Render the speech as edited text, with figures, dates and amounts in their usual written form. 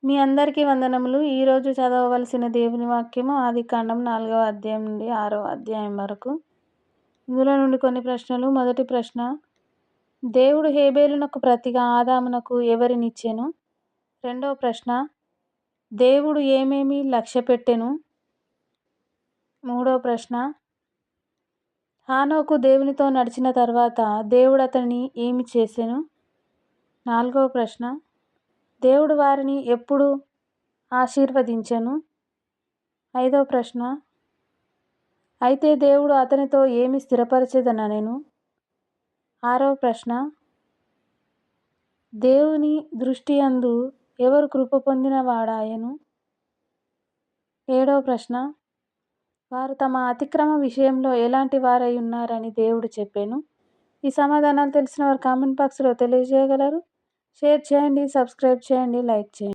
మీ అందరికీ వందనములు. ఈరోజు చదవవలసిన దేవుని వాక్యము ఆదికాండం 4వ అధ్యాయం నుండి 6వ అధ్యాయం వరకు. ఇందులో నుండి కొన్ని ప్రశ్నలు. మొదటి ప్రశ్న, దేవుడు హేబేలునకు ప్రతిగా ఆదామునకు ఎవరినిచ్చెను? రెండవ ప్రశ్న, దేవుడు ఏమేమి లక్ష్యపెట్టెను? మూడవ ప్రశ్న, హానోకు దేవునితో నడిచిన తర్వాత దేవుడు అతనిని ఏమి చేసెను? నాలుగవ ప్రశ్న, దేవుడు వారిని ఎప్పుడు ఆశీర్వదించెను? ఐదవ ప్రశ్న, అయితే దేవుడు అతనితో ఏమి స్థిరపరచెదనెను? ఆరవ ప్రశ్న, దేవుని దృష్టి యందు ఎవరు కృప పొందిన వాడాయెను? ఏడవ ప్రశ్న, వారు తమ అతిక్రమ విషయంలో ఎలాంటి వారై ఉన్నారని దేవుడు చెప్పెను? ఈ సమాధానాలు తెలిసిన వారు కామెంట్ బాక్స్లో తెలియజేయగలరు. షేర్ చేయండి, సబ్స్క్రైబ్ చేయండి, లైక్ చేయండి.